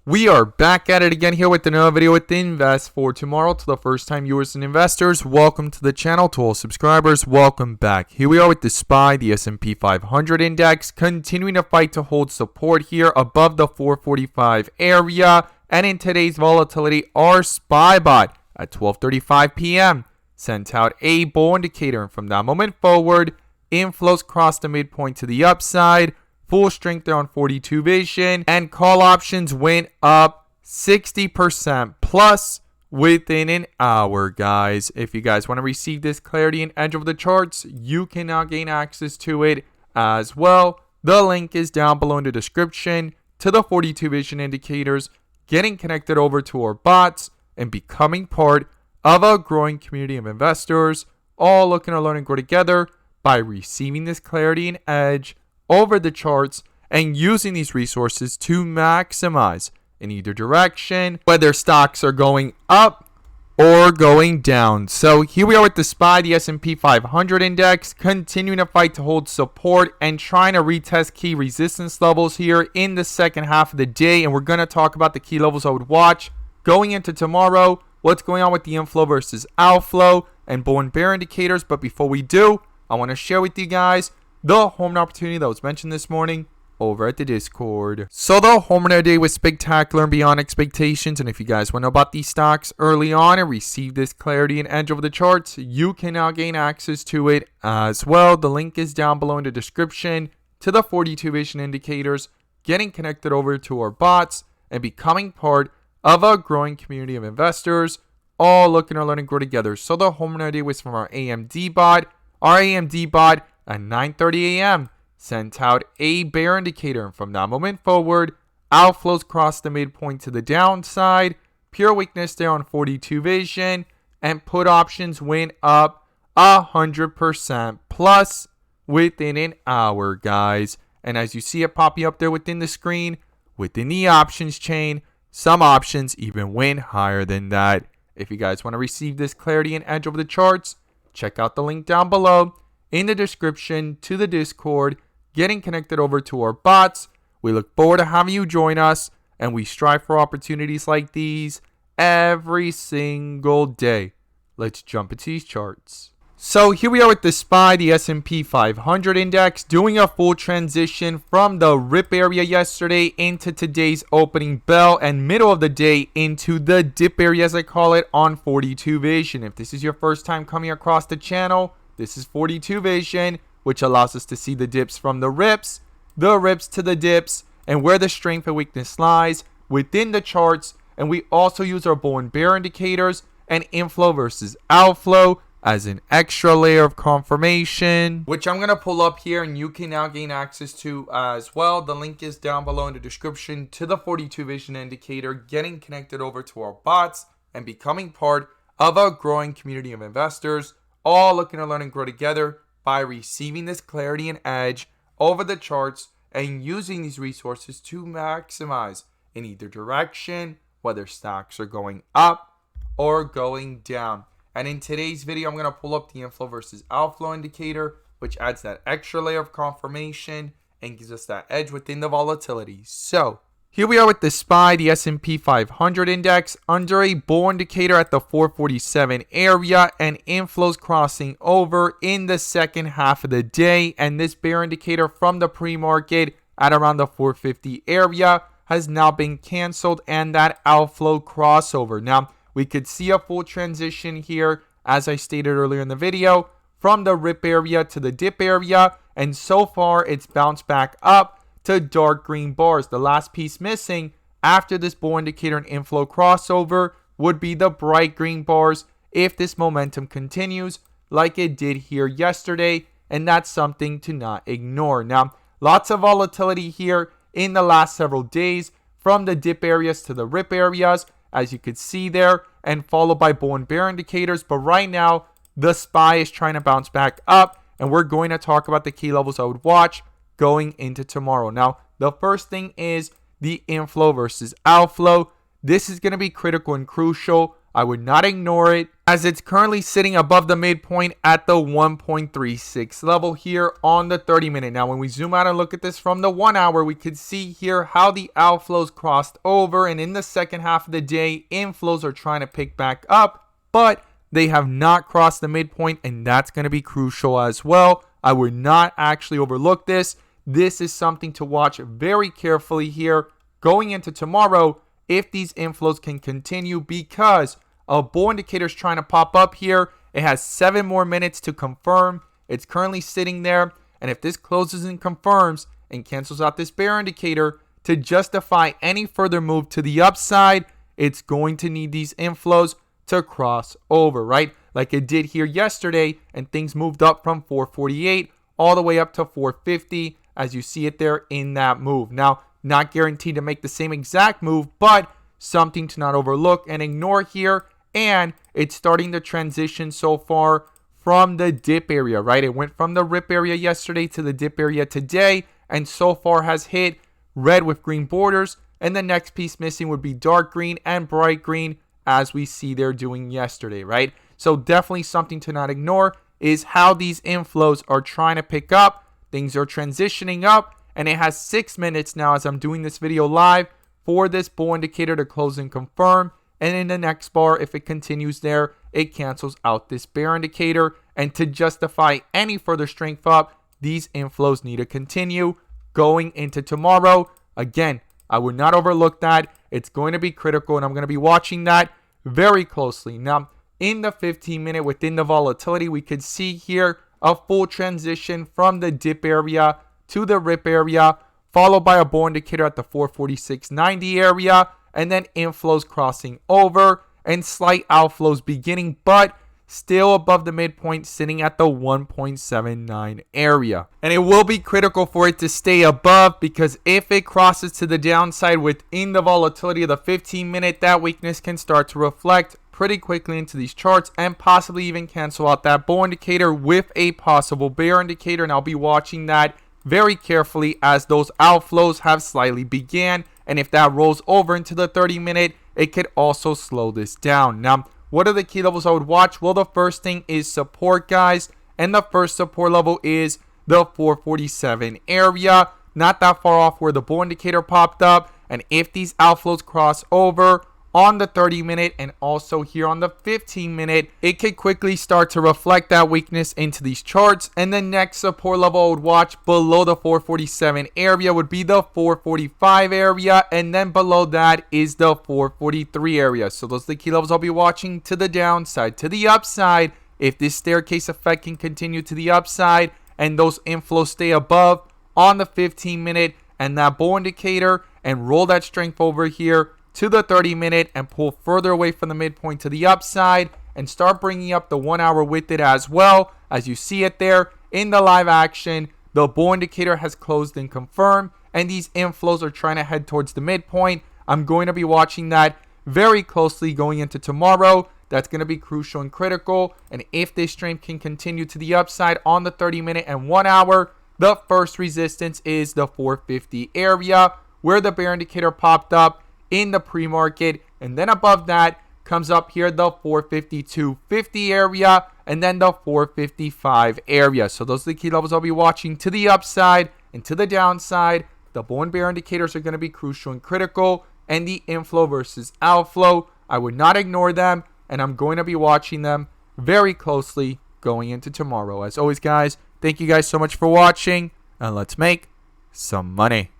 We are back at it again here with another video with Invest for Tomorrow. To the first time viewers and investors, welcome to the channel. To all subscribers, welcome back. Here we are with the SPY, the S&P 500 index, continuing to fight to hold support here above the 445 area. And in today's volatility, our SPY bot at 12:35 p.m. sent out a bull indicator, and from that moment forward, inflows crossed the midpoint to the upside. Full strength there on 42 vision, and call options went up 60% plus within an hour, guys. If you guys want to receive this clarity and edge of the charts, you can now gain access to it as well. The link is down below in the description to the 42 vision indicators, getting connected over to our bots and becoming part of a growing community of investors, all looking to learn and grow together by receiving this clarity and edge over the charts and using these resources to maximize in either direction, whether stocks are going up or going down. So here we are with the SPY, the S&P 500 index, continuing to fight to hold support and trying to retest key resistance levels here in the second half of the day. And we're going to talk about the key levels I would watch going into tomorrow, what's going on with the inflow versus outflow, and bull and bear indicators. But before we do, I want to share with you guys the home run opportunity that was mentioned this morning over at the Discord. So the home run day was spectacular and beyond expectations. And if you guys want to know about these stocks early on and receive this clarity and edge over the charts, you can now gain access to it as well. The link is down below in the description to the 42 vision indicators, getting connected over to our bots and becoming part of a growing community of investors, all looking to learn and grow together. So the home run day was from our AMD bot. Our AMD bot at 9:30 a.m. sent out a bear indicator, and from that moment forward, outflows crossed the midpoint to the downside, pure weakness there on 42 vision, and put options went up 100% plus within an hour, guys. And as you see it popping up there within the screen, within the options chain, some options even went higher than that. If you guys want to receive this clarity and edge over the charts, check out the link down below in the description to the Discord, getting connected over to our bots. We look forward to having you join us, and we strive for opportunities like these every single day. Let's jump into these charts. So here we are with the SPY, the S&P 500 index, doing a full transition from the rip area yesterday into today's opening bell, and middle of the day into the dip area, as I call it, on 42 vision. If this is your first time coming across the channel, this is 42 vision, which allows us to see the dips from the rips to the dips, and where the strength and weakness lies within the charts. And we also use our bull and bear indicators and inflow versus outflow as an extra layer of confirmation, which I'm going to pull up here and you can now gain access to as well. The link is down below in the description to the 42 vision indicator, getting connected over to our bots and becoming part of a growing community of investors, all looking to learn and grow together by receiving this clarity and edge over the charts and using these resources to maximize in either direction, whether stocks are going up or going down. And in today's video, I'm going to pull up the inflow versus outflow indicator, which adds that extra layer of confirmation and gives us that edge within the volatility. So here we are with the SPY, the S&P 500 index, under a bull indicator at the 447 area, and inflows crossing over in the second half of the day. And this bear indicator from the pre-market at around the 450 area has now been canceled, and that outflow crossover. Now, we could see a full transition here, as I stated earlier in the video, from the rip area to the dip area, and so far it's bounced back up to dark green bars. The last piece missing after this bull indicator and inflow crossover would be the bright green bars if this momentum continues like it did here yesterday, and that's something to not ignore. Now, lots of volatility here in the last several days, from the dip areas to the rip areas, as you could see there, and followed by bull and bear indicators. But right now, the SPY is trying to bounce back up, and we're going to talk about the key levels I would watch going into tomorrow. Now, the first thing is the inflow versus outflow. This is going to be critical and crucial. I would not ignore it, as it's currently sitting above the midpoint at the 1.36 level here on the 30-minute. Now, when we zoom out and look at this from the 1 hour, we could see here how the outflows crossed over, and in the second half of the day, inflows are trying to pick back up, but they have not crossed the midpoint, and that's going to be crucial as well. I would not actually overlook this. This is something to watch very carefully here going into tomorrow if these inflows can continue, because a bull indicator is trying to pop up here. It has 7 more minutes to confirm. It's currently sitting there, and if this closes and confirms and cancels out this bear indicator to justify any further move to the upside, it's going to need these inflows to cross over, right? Like it did here yesterday, and things moved up from 448 all the way up to 450, as you see it there in that move. Now, not guaranteed to make the same exact move, but something to not overlook and ignore here. And it's starting to transition so far from the dip area, right? It went from the rip area yesterday to the dip area today, and so far has hit red with green borders, and the next piece missing would be dark green and bright green, as we see they're doing yesterday, right? So definitely something to not ignore is how these inflows are trying to pick up. Things are transitioning up, and it has 6 minutes now as I'm doing this video live for this bull indicator to close and confirm. And in the next bar, if it continues there, it cancels out this bear indicator. And to justify any further strength up, these inflows need to continue going into tomorrow. Again, I would not overlook that. It's going to be critical, and I'm going to be watching that very closely. Now, in the 15-minute within the volatility, we could see here a full transition from the dip area to the rip area, followed by a bull indicator at the 446.90 area, and then inflows crossing over and slight outflows beginning, but still above the midpoint, sitting at the 1.79 area. And it will be critical for it to stay above, because if it crosses to the downside within the volatility of the 15-minute, that weakness can start to reflect pretty quickly into these charts and possibly even cancel out that bull indicator with a possible bear indicator. And I'll be watching that very carefully as those outflows have slightly began. And if that rolls over into the 30-minute, it could also slow this down. Now, what are the key levels I would watch? Well, the first thing is support, guys. And the first support level is the 447 area. Not that far off where the bull indicator popped up. And if these outflows cross over on the 30-minute and also here on the 15-minute, it could quickly start to reflect that weakness into these charts. And the next support level I would watch below the 447 area would be the 445 area, and then below that is the 443 area. So those are the key levels I'll be watching to the downside. To the upside, if this staircase effect can continue to the upside and those inflows stay above on the 15-minute and that bull indicator, and roll that strength over here to the 30-minute and pull further away from the midpoint to the upside and start bringing up the 1 hour with it as well. As you see it there in the live action, the bull indicator has closed and confirmed, and these inflows are trying to head towards the midpoint. I'm going to be watching that very closely going into tomorrow. That's going to be crucial and critical. And if this strength can continue to the upside on the 30-minute and 1 hour, the first resistance is the 450 area where the bear indicator popped up in the pre-market, and then above that comes up here the 452.50 area, and then the 455 area. So those are the key levels I'll be watching to the upside and to the downside. The bull and bear indicators are going to be crucial and critical, and the inflow versus outflow, I would not ignore them, and I'm going to be watching them very closely going into tomorrow. As always, guys, thank you guys so much for watching, and let's make some money.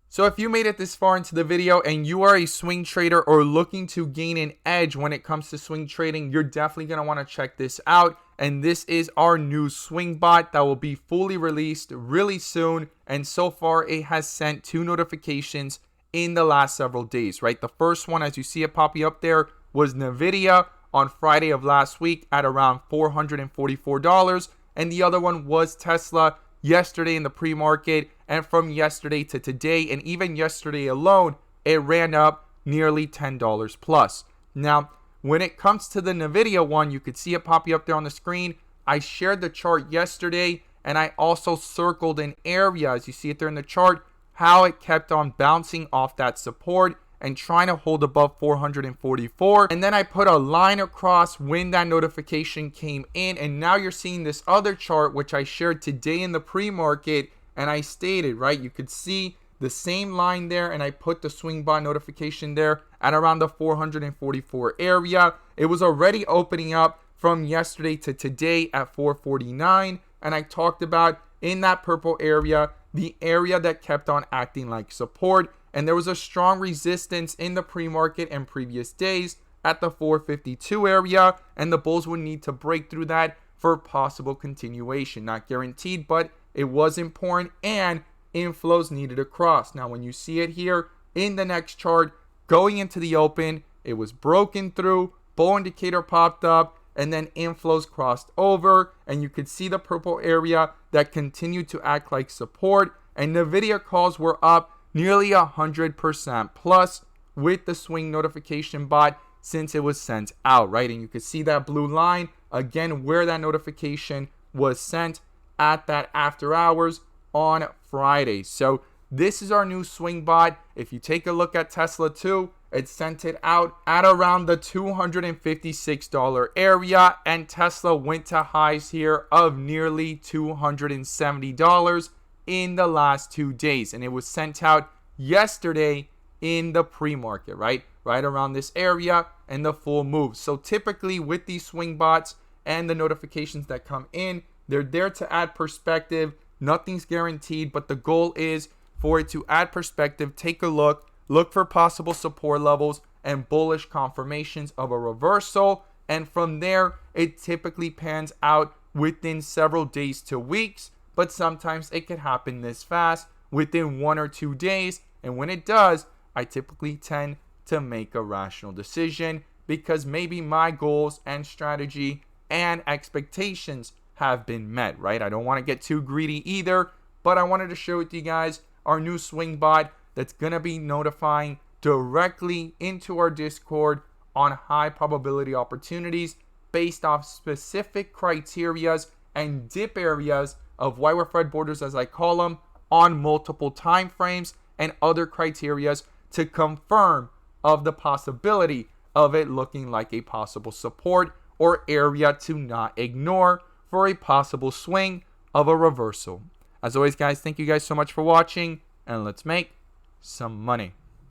So if you made it this far into the video and you are a swing trader or looking to gain an edge when it comes to swing trading, you're definitely going to want to check this out. And this is our new swing bot that will be fully released really soon. And so far it has sent 2 notifications in the last several days, right? The first one, as you see it popping up there, was NVIDIA on Friday of last week at around $444. And the other one was Tesla yesterday in the pre-market, and from yesterday to today, and even yesterday alone, it ran up nearly $10 plus. Now, when it comes to the NVIDIA one, you could see it popping up there on the screen. I shared the chart yesterday, and I also circled an area, as you see it there in the chart, how it kept on bouncing off that support and trying to hold above 444. And then I put a line across when that notification came in. And now you're seeing this other chart, which I shared today in the pre-market. And I stated, right, you could see the same line there, and I put the swing bot notification there at around the 444 area. It was already opening up from yesterday to today at 449, and I talked about in that purple area, the area that kept on acting like support, and there was a strong resistance in the pre-market and previous days at the 452 area, and the bulls would need to break through that for possible continuation. Not guaranteed, but it was important, and inflows needed a cross. Now, when you see it here in the next chart, going into the open, it was broken through, bull indicator popped up, and then inflows crossed over, and you could see the purple area that continued to act like support, and Nvidia calls were up nearly 100% plus with the swing notification bot since it was sent out, right? And you could see that blue line again where that notification was sent at that after hours on Friday. So this is our new swing bot. If you take a look at Tesla too, it sent it out at around the $256 area, and Tesla went to highs here of nearly $270 in the last 2 days, and it was sent out yesterday in the pre-market, right around this area, and the full move. So typically with these swing bots and the notifications that come in, they're there to add perspective. Nothing's guaranteed, but the goal is for it to add perspective. Take a look for possible support levels and bullish confirmations of a reversal, and from there it typically pans out within several days to weeks, but sometimes it can happen this fast within 1 or 2 days. And when it does, I typically tend to make a rational decision because maybe my goals and strategy and expectations have been met, right? I don't want to get too greedy either, but I wanted to share with you guys our new swing bot that's going to be notifying directly into our Discord on high probability opportunities based off specific criterias and dip areas of wire Fred borders, as I call them, on multiple time frames and other criterias to confirm of the possibility of it looking like a possible support or area to not ignore for a possible swing of a reversal. As always, guys, thank you guys so much for watching, and let's make some money.